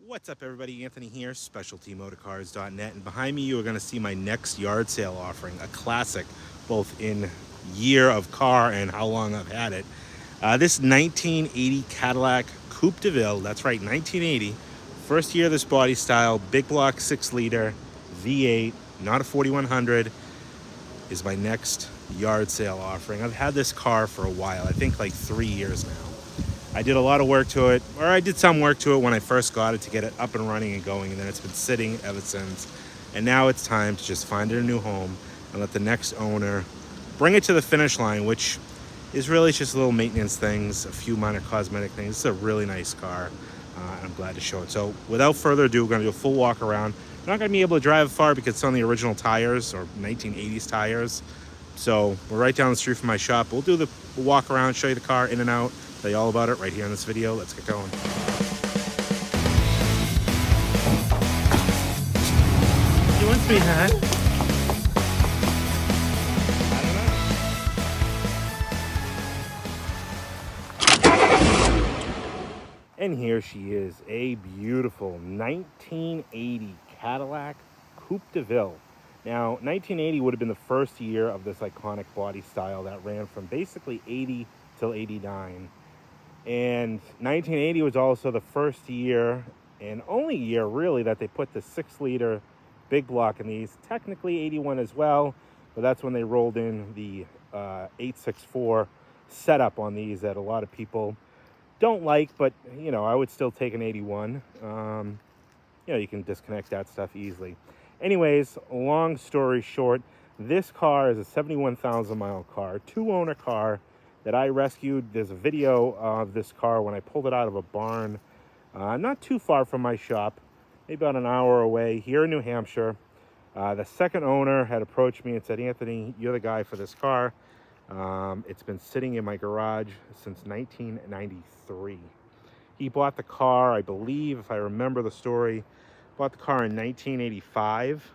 What's up, everybody? Anthony here, specialtymotorcars.net, and behind me you are going to see my next yard sale offering, a classic, both in year of car and how long I've had it. This 1980 Cadillac Coupe DeVille, that's right, 1980, first year of this body style, big block 6-liter V8, not a 4100, is my next yard sale offering. I've had this car for a while, I think like 3 years now. I did a lot of work to it, or I did some work to it when I first got it to get it up and running and going, and then it's been sitting ever since. And now it's time to just find it a new home and let the next owner bring it to the finish line, which is really just little maintenance things, a few minor cosmetic things. It's a really nice car. I'm glad to show it. So without further ado, we're going to do a full walk around. I'm not going to be able to drive far because it's on the original tires, or 1980s tires. So we're right down the street from my shop. We'll do the walk around, show you the car in and out, tell you all about it right here in this video. Let's get going. You want sweetheart? And here she is, a beautiful 1980 Cadillac Coupe DeVille. Now, 1980 would have been the first year of this iconic body style that ran from basically 80 till 89. And 1980 was also the first year, and only year really, that they put the 6-liter big block in these. Technically 81 as well, but that's when they rolled in the 864 setup on these that a lot of people don't like, but you know, I would still take an 81. You can disconnect that stuff easily. Anyways, long story short, this car is a 71,000 mile car, 2-owner car that I rescued. There's a video of this car when I pulled it out of a barn not too far from my shop, maybe about an hour away here in New Hampshire. The second owner had approached me and said, Anthony, you're the guy for this car. It's been sitting in my garage since 1993. He bought the car, I believe, if I remember the story, bought the car in 1985.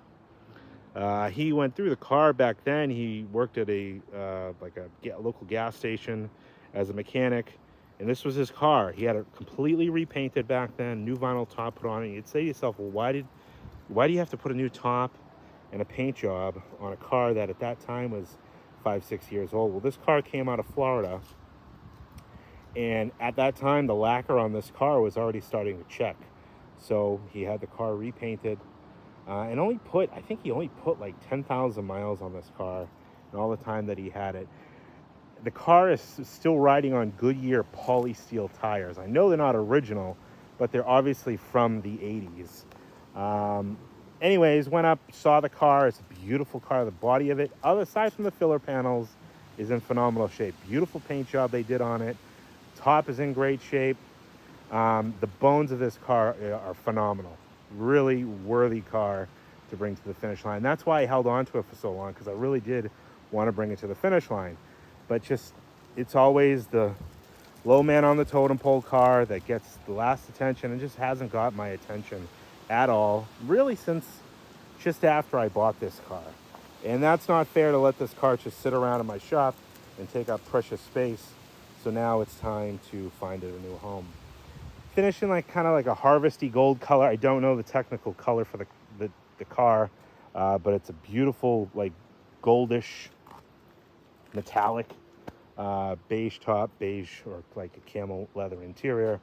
He went through the car back then. He worked at a local gas station as a mechanic, and this was his car. He had it completely repainted back then, new vinyl top put on it. You'd say to yourself, well, why do you have to put a new top and a paint job on a car that at that time was 5-6 years old? Well, this car came out of Florida, and at that time the lacquer on this car was already starting to check, so he had the car repainted, and I think he only put like 10,000 miles on this car in all the time that he had it. The car is still riding on Goodyear polysteel tires. I know they're not original, but they're obviously from the 80s. Anyways, went up, saw the car. It's a beautiful car. The body of it, aside from the filler panels, is in phenomenal shape. Beautiful paint job they did on it. Top is in great shape. The bones of this car are phenomenal. Really worthy car to bring to the finish line. That's why I held on to it for so long, because I really did want to bring it to the finish line. But it's always the low man on the totem pole car that gets the last attention, and just hasn't got my attention at all, really, since just after I bought this car. And that's not fair to let this car just sit around in my shop and take up precious space. So now it's time to find it a new home. Finishing kind of like a harvesty gold color. I don't know the technical color for the car, but it's a beautiful like goldish metallic beige top, beige or like a camel leather interior.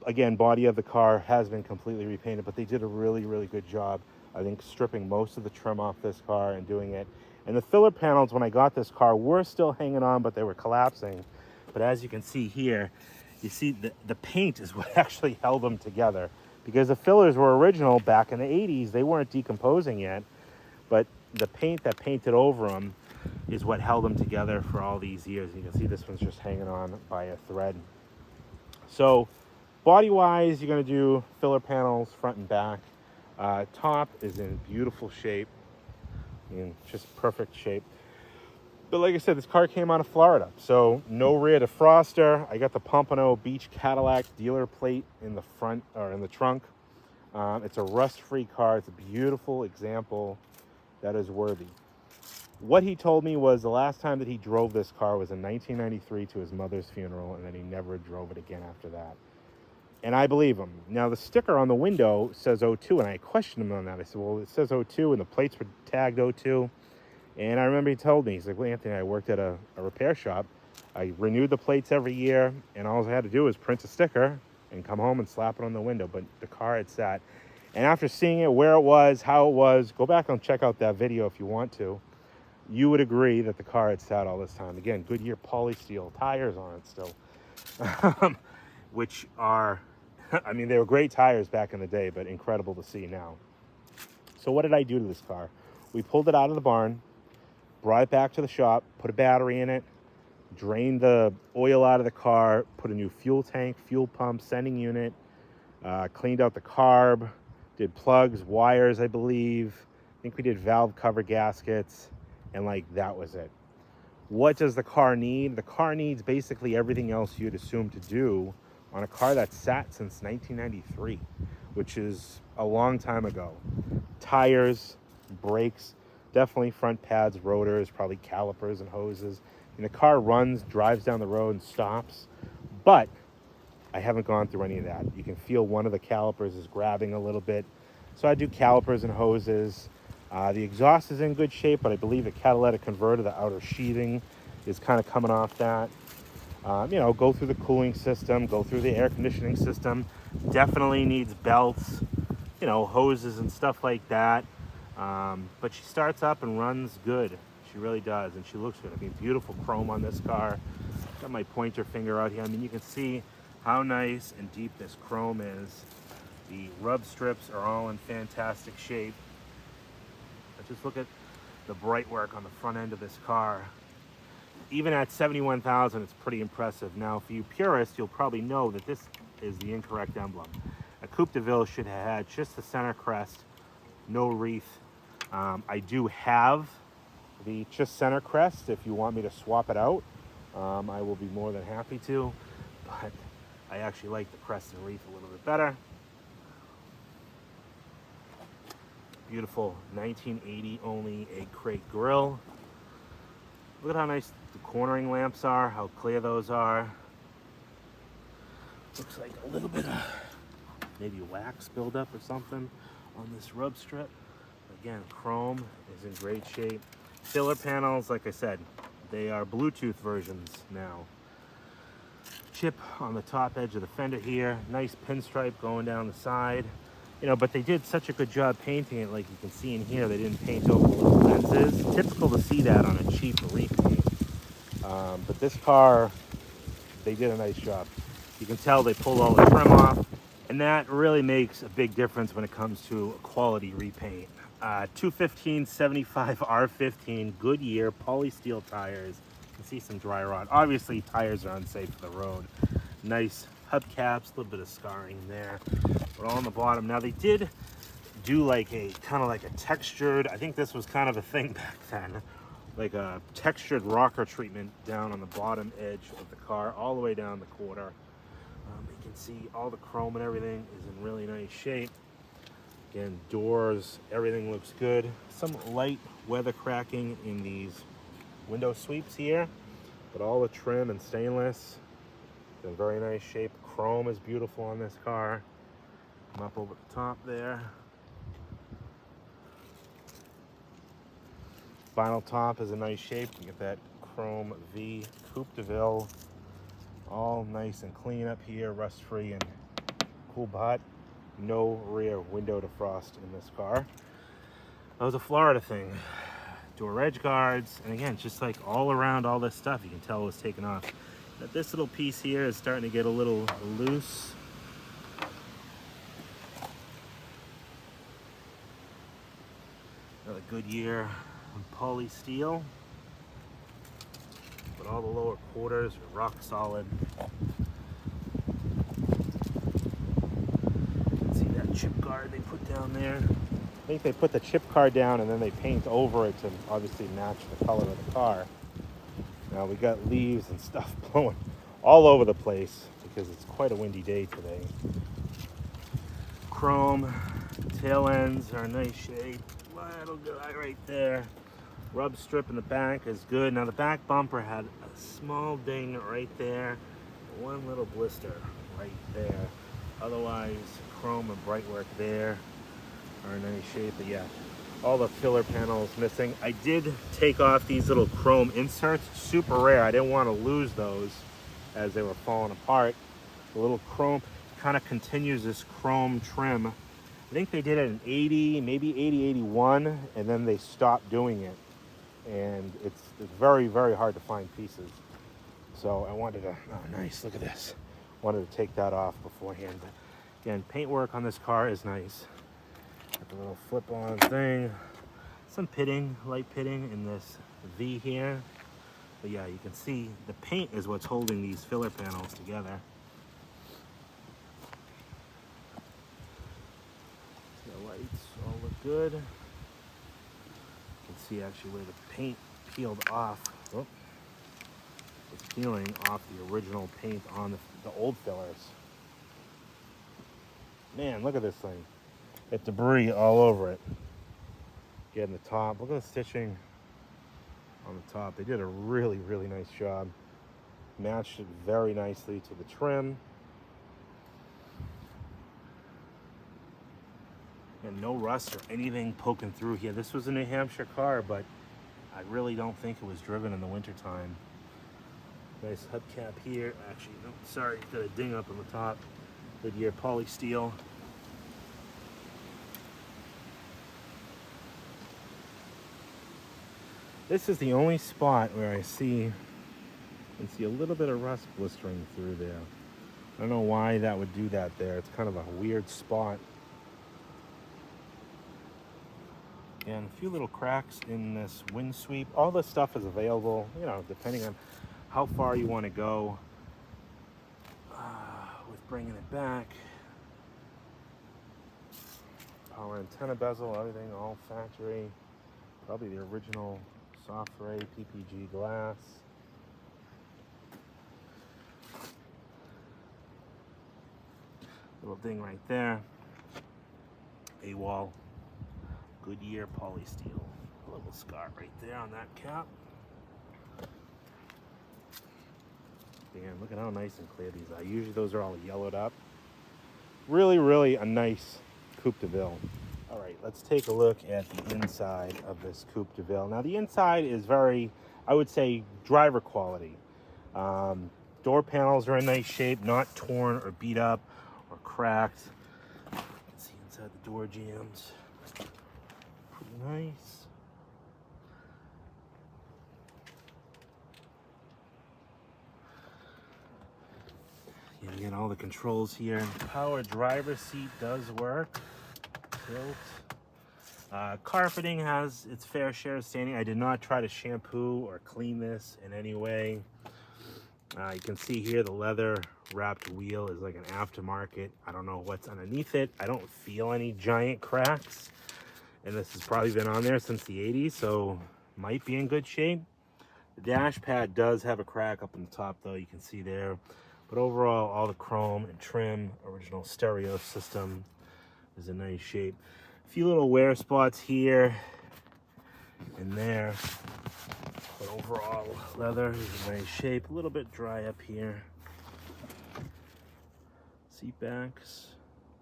Again, body of the car has been completely repainted, but they did a really, really good job, I think, stripping most of the trim off this car and doing it. And the filler panels, when I got this car, were still hanging on, but they were collapsing. But as you can see here, you see the paint is what actually held them together, because the fillers were original back in the 80s. They weren't decomposing yet, but the paint that painted over them is what held them together for all these years. You can see this one's just hanging on by a thread. So body-wise, you're going to do filler panels front and back. Top is in beautiful shape, just perfect shape. But like I said, this car came out of Florida, so no rear defroster. I got the Pompano Beach Cadillac dealer plate in the front, or in the trunk. It's a rust-free car. It's a beautiful example that is worthy. What he told me was the last time that he drove this car was in 1993 to his mother's funeral, and then he never drove it again after that. And I believe him. Now, the sticker on the window says '02, and I questioned him on that. I said, well, it says '02, and the plates were tagged '02. And I remember he told me, he's like, well, Anthony, I worked at a repair shop. I renewed the plates every year, and all I had to do was print a sticker and come home and slap it on the window. But the car had sat. And after seeing it, where it was, how it was, go back and check out that video if you want to. You would agree that the car had sat all this time. Again, Goodyear polysteel tires on it still, which are, I mean, they were great tires back in the day, but incredible to see now. So what did I do to this car? We pulled it out of the barn, brought it back to the shop, put a battery in it, drained the oil out of the car, put a new fuel tank, fuel pump, sending unit, cleaned out the carb, did plugs, wires, I believe. I think we did valve cover gaskets, and like that was it. What does the car need? The car needs basically everything else you'd assume to do on a car that's sat since 1993, which is a long time ago. Tires, brakes, definitely front pads, rotors, probably calipers and hoses. And the car runs, drives down the road and stops, but I haven't gone through any of that. You can feel one of the calipers is grabbing a little bit. So I do calipers and hoses. The exhaust is in good shape, but I believe the catalytic converter, the outer sheathing, is kind of coming off that. You know, go through the cooling system, go through the air conditioning system. Definitely needs belts, you know, hoses and stuff like that. But she starts up and runs good. She really does, and she looks good. I mean, beautiful chrome on this car. Got my pointer finger out here. I mean, you can see how nice and deep this chrome is. The rub strips are all in fantastic shape. But just look at the bright work on the front end of this car. Even at 71,000, it's pretty impressive. Now, for you purists, you'll probably know that this is the incorrect emblem. A Coupe DeVille should have had just the center crest, no wreath. I do have the just center crest. If you want me to swap it out, I will be more than happy to. But I actually like the crest and wreath a little bit better. Beautiful 1980 only egg crate grille. Look at how nice the cornering lamps are, how clear those are. Looks like a little bit of maybe wax buildup or something on this rub strip. Again, chrome is in great shape. Filler panels, like I said, they are Bluetooth versions now. Chip on the top edge of the fender here. Nice pinstripe going down the side. You know, but they did such a good job painting it, like you can see in here. They didn't paint over the little lenses. Typical to see that on a cheap repaint. But this car, they did a nice job. You can tell they pulled all the trim off, and that really makes a big difference when it comes to a quality repaint. 215/75 R15 Goodyear polysteel tires. You can see some dry rot. Obviously, tires are unsafe for the road. Nice hubcaps, a little bit of scarring there. But all on the bottom. Now, they did do like a kind of like a textured, I think this was kind of a thing back then, like a textured rocker treatment down on the bottom edge of the car, all the way down the quarter. You can see all the chrome and everything is in really nice shape. Again, doors, everything looks good. Some light weather cracking in these window sweeps here, but all the trim and stainless is in very nice shape. Chrome is beautiful on this car. Come up over the top there. Vinyl top is in nice shape. You get that chrome V Coupe DeVille. All nice and clean up here, rust-free and cool hot. No rear window defrost in this car. That was a Florida thing. Door edge guards, and again, just like all around all this stuff, you can tell it was taken off. But this little piece here is starting to get a little loose. Another Goodyear poly steel. But all the lower quarters are rock solid. You can see that chip guard they put down there. I think they put the chip guard down and then they paint over it to obviously match the color of the car. Now we got leaves and stuff blowing all over the place because it's quite a windy day today. Chrome tail ends are in nice shape. Little guy right there. Rub strip in the back is good. Now the back bumper had a small ding right there. One little blister right there. Otherwise, chrome and bright work there are in nice shape. But yeah, all the filler panels missing. I did take off these little chrome inserts, super rare. I didn't want to lose those as they were falling apart. The little chrome kind of continues this chrome trim. I think they did it in 80, maybe 80, 81, and then they stopped doing it. And it's very, very hard to find pieces. So I wanted to, oh nice, look at this. Wanted to take that off beforehand. But again, paintwork on this car is nice. Got the little flip-on thing. Some pitting, light pitting in this V here. But yeah, you can see the paint is what's holding these filler panels together. The lights all look good. You can see actually where the paint peeled off. Oh, it's peeling off the original paint on the old fillers. Man, look at this thing. Got debris all over it. Getting the top. Look at the stitching on the top. They did a really, really nice job. Matched it very nicely to the trim. And no rust or anything poking through here. This was a New Hampshire car, but I really don't think it was driven in the wintertime. Nice hubcap here. Actually, no, sorry, got a ding up on the top. Goodyear poly steel. This is the only spot where I can see a little bit of rust blistering through there. I don't know why that would do that there. It's kind of a weird spot. And a few little cracks in this windsweep. All this stuff is available, you know, depending on how far you want to go with bringing it back. Power antenna bezel, everything all factory. Probably the original soft ray PPG glass. Little thing right there. A-wall. Goodyear poly steel. A little scar right there on that cap. Damn, look at how nice and clear these are. Usually those are all yellowed up. Really, really a nice Coupe DeVille. All right, let's take a look at the inside of this Coupe DeVille. Now the inside is very, I would say, driver quality. Door panels are in nice shape, not torn or beat up or cracked. You can see inside the door jambs. Pretty nice. And again, all the controls here. Power driver's seat does work. Tilt. Carpeting has its fair share of staining. I did not try to shampoo or clean this in any way. You can see here the leather wrapped wheel is like an aftermarket. I don't know what's underneath it. I don't feel any giant cracks. And this has probably been on there since the 80s, so might be in good shape. The dash pad does have a crack up on the top though, you can see there. But overall, all the chrome and trim, original stereo system is in nice shape. A few little wear spots here and there. But overall, leather is in nice shape. A little bit dry up here. Seat backs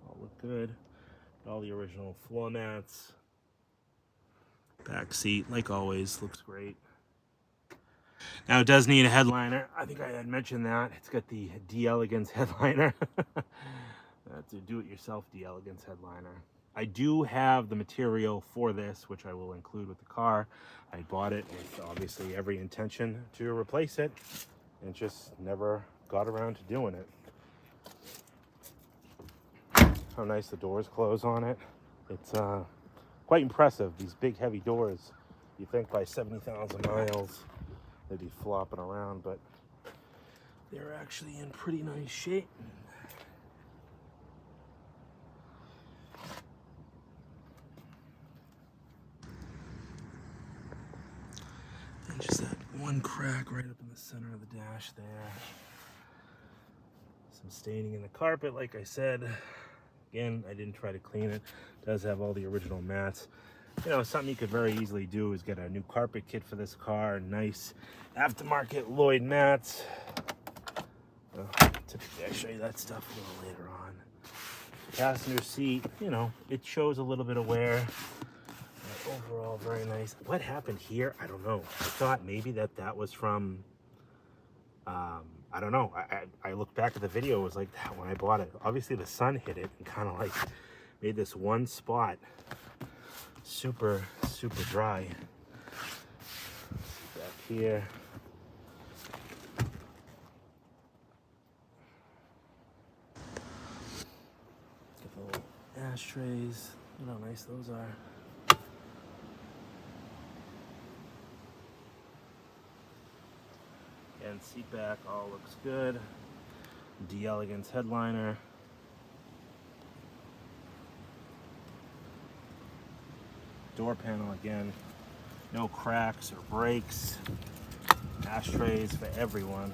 all look good. All the original floor mats. Back seat, like always, looks great. Now it does need a headliner. I think I had mentioned that. It's got the D Elegance headliner. That's a do-it-yourself D Elegance headliner. I do have the material for this, which I will include with the car. I bought it with obviously every intention to replace it and just never got around to doing it. How nice the doors close on it. It's quite impressive, these big heavy doors. You think by 70,000 miles they'd be flopping around, but they're actually in pretty nice shape. And just that one crack right up in the center of the dash there. Some staining in the carpet, like I said. Again, I didn't try to clean it. It does have all the original mats. You know, something you could very easily do is get a new carpet kit for this car. Nice aftermarket Lloyd mats. Typically, I show you that stuff a little later on. Passenger seat, you know, it shows a little bit of wear. But overall, very nice. What happened here? I don't know. I thought maybe that was from, I don't know. I looked back at the video. It was like that when I bought it. Obviously, the sun hit it and kind of like made this one spot super, super dry. Back here. Get the little ashtrays. Look how nice those are. And seat back all looks good. D Elegance headliner. Door panel again. No cracks or breaks. Ashtrays for everyone.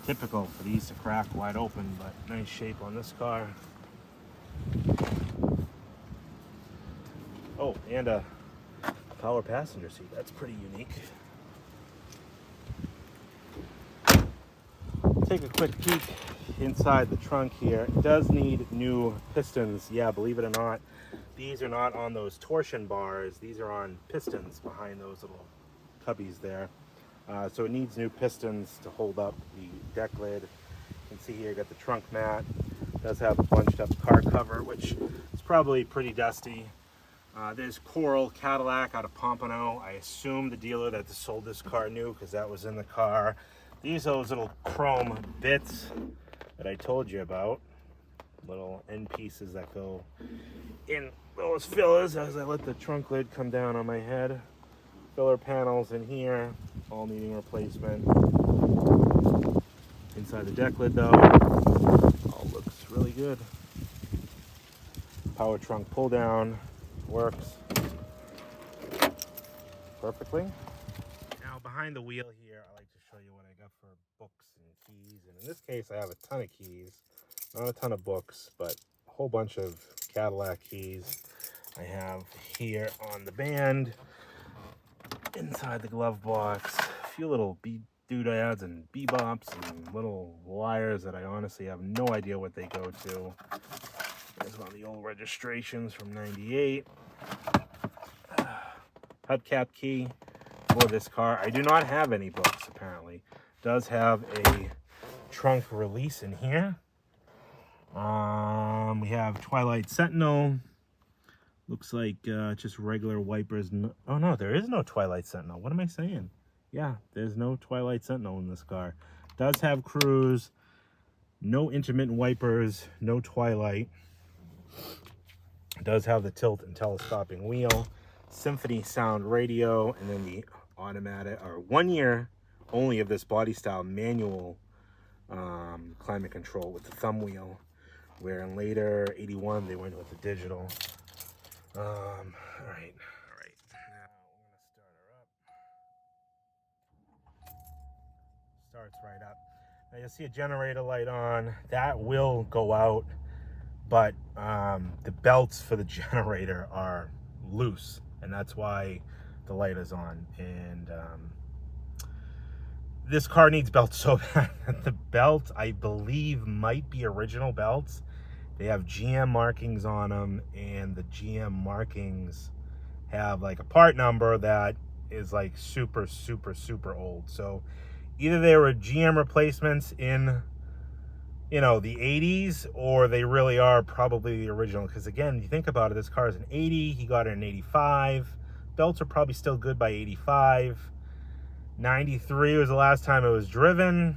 Typical for these to crack wide open, but nice shape on this car. Oh, and a power passenger seat. That's pretty unique. Take a quick peek inside the trunk here. It does need new pistons. Yeah, believe it or not, these are not on those torsion bars. These are on pistons behind those little cubbies there. So it needs new pistons to hold up the deck lid. You can see here, got the trunk mat. It does have a bunched up car cover, which is probably pretty dusty. There's Coral Cadillac out of Pompano. I assume the dealer that sold this car knew because that was in the car. These are those little chrome bits that I told you about. Little end pieces that go in those fillers as I let the trunk lid come down on my head. Filler panels in here, all needing replacement. Inside the deck lid though, all looks really good. Power trunk pull down works perfectly. Now behind the wheel here, I like to show you what I got for books and keys. And in this case, I have a ton of keys, not a ton of books, but a whole bunch of Cadillac keys. I have here on the band, inside the glove box, a few little doodads and bebops and little wires that I honestly have no idea what they go to. There's one of the old registrations from '98. Hubcap key for this car. I do not have any books apparently. Does have a trunk release in here. We have Twilight Sentinel. Looks like just regular wipers. Oh no, there is no Twilight Sentinel. What am I saying? Yeah, there's no Twilight Sentinel in this car. Does have cruise, no intermittent wipers, no Twilight. Does have the tilt and telescoping wheel, Symphony sound radio, and then the automatic, or 1 year only of this body style manual climate control with the thumb wheel, where in later '81 they went with the digital. All right. Now I'm gonna start her up. Starts right up. Now you'll see a generator light on. That will go out, but the belts for the generator are loose, and that's why the light is on. And this car needs belts so bad. The belt, I believe, might be original belts. They have GM markings on them, and the GM markings have like a part number that is like super, super, super old. So either they were GM replacements in, you know, the 80s, or they really are probably the original. Because again, you think about it, this car is an 80, he got it in 85. Belts are probably still good by 85. 93 was the last time it was driven.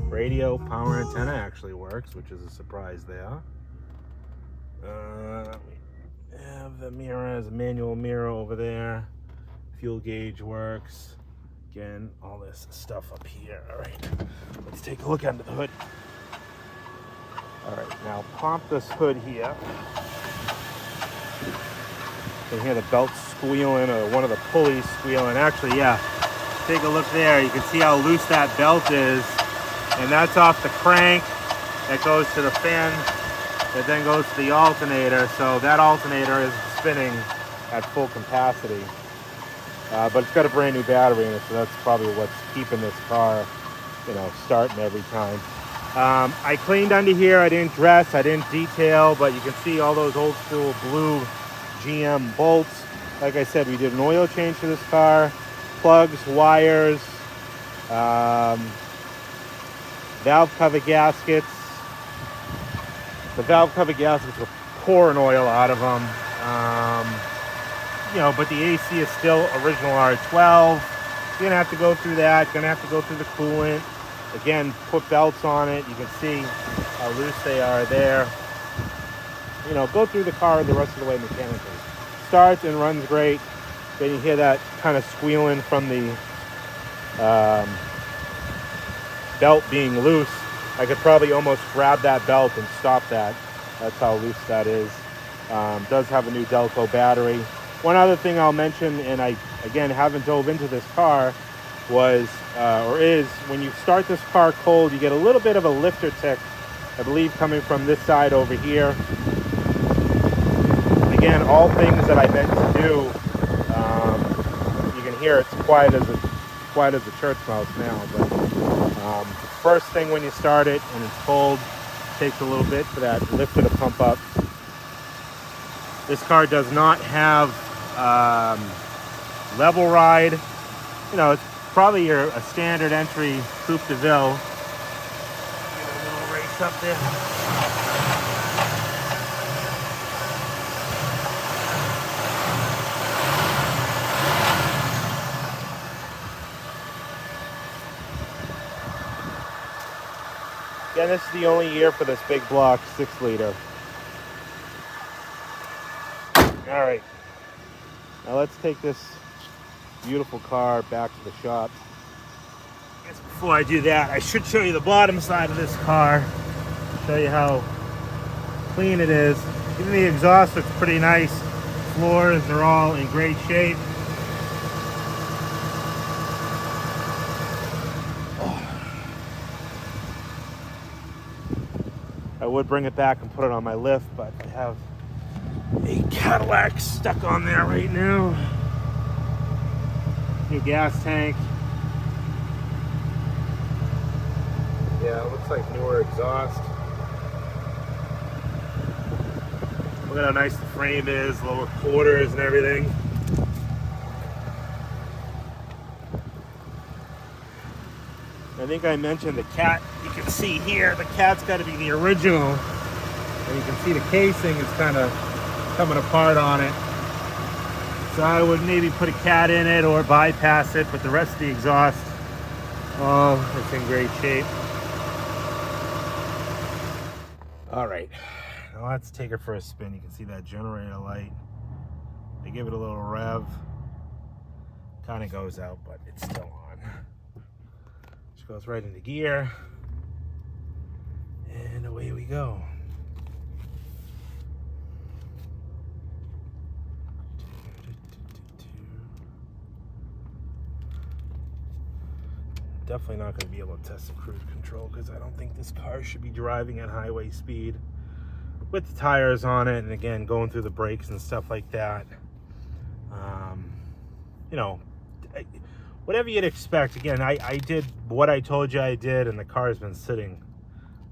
Radio power antenna actually works, which is a surprise there. We have the mirror as a manual mirror over there. Fuel gauge works. Again, all this stuff up here. All right, let's take a look under the hood. All right, now pop this hood here. You can hear the belt squealing, or one of the pulleys squealing. Actually, yeah, take a look there. You can see how loose that belt is. And that's off the crank that goes to the fin, that then goes to the alternator. So that alternator is spinning at full capacity. But it's got a brand new battery in it, so that's probably what's keeping this car, you know, starting every time. I cleaned under here. I didn't dress, I didn't detail, but you can see all those old school blue GM bolts. Like I said, we did an oil change to this car, plugs, wires, valve cover gaskets. The valve cover gaskets were pouring oil out of them. You know, but the AC is still original R12. You're gonna have to go through that. Gonna have to go through the coolant. Again, put belts on it. You can see how loose they are there. You know, go through the car the rest of the way mechanically. Starts and runs great. Then you hear that kind of squealing from the belt being loose. I could probably almost grab that belt and stop that. That's how loose that is. Does have a new Delco battery. One other thing I'll mention, and I, again, haven't dove into this car, was, when you start this car cold, you get a little bit of a lifter tick, I believe, coming from this side over here. Again, all things that I meant to do. You can hear it's quiet as a church mouse now, but first thing when you start it and it's cold, it takes a little bit for that lifter to pump up. This car does not have level ride. You know, it's probably a standard entry Coupe DeVille. Get a little race up there. Yeah, this is the only year for this big block 6-liter. All right, now let's take this beautiful car back to the shop. I guess before I do that, I should show you the bottom side of this car. Show you how clean it is. Even the exhaust looks pretty nice. Floors are all in great shape. I would bring it back and put it on my lift, but I have a Cadillac stuck on there right now. New gas tank. Yeah, it looks like newer exhaust. Look at how nice the frame is, lower quarters and everything. I think I mentioned the cat. You can see here, the cat's got to be the original. And you can see the casing is kind of coming apart on it. So I would maybe put a cat in it or bypass it, but the rest of the exhaust, oh, it's in great shape. All right, now let's take it for a spin. You can see that generator light. I give it a little rev. Kind of goes out, but it's still on. Just goes right into gear. And away we go. Definitely not going to be able to test the cruise control because I don't think this car should be driving at highway speed with the tires on it, and again going through the brakes and stuff like that. You know, whatever you'd expect. Again, I did what I told you I did, and the car's been sitting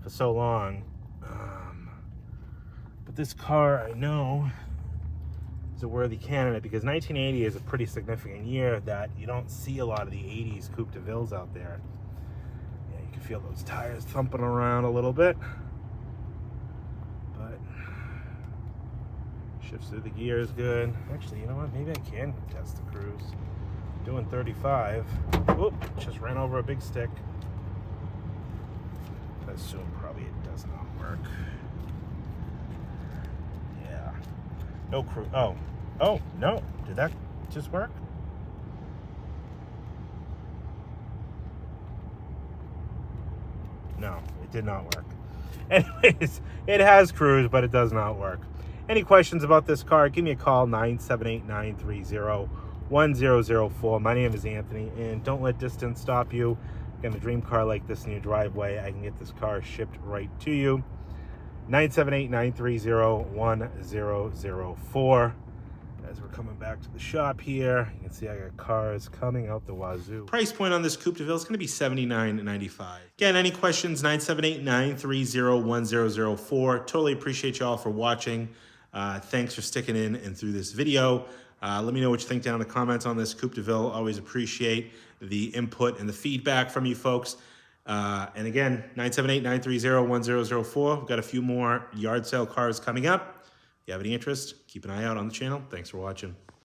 for so long. But this car, I know, is a worthy candidate because 1980 is a pretty significant year that you don't see a lot of the 80s Coupe DeVilles out there. Yeah, you can feel those tires thumping around a little bit. But shifts through the gears good. Actually, you know what? Maybe I can test the cruise. Doing 35. Whoop, just ran over a big stick. I assume probably it does not work. Yeah. No cruise. Oh, no. Did that just work? No, it did not work. Anyways, it has cruise, but it does not work. Any questions about this car, give me a call, 978-930-1004. My name is Anthony, and don't let distance stop you. Got a dream car like this in your driveway, I can get this car shipped right to you. 978-930-1004. As we're coming back to the shop here, you can see I got cars coming out the wazoo. Price point on this Coupe DeVille is going to be $79.95. Again, any questions, 978-930-1004. Totally appreciate you all for watching. Thanks for sticking in and through this video. Let me know what you think down in the comments on this Coupe DeVille. Always appreciate the input and the feedback from you folks. And again, 978-930-1004. We've got a few more yard sale cars coming up. If you have any interest, keep an eye out on the channel. Thanks for watching.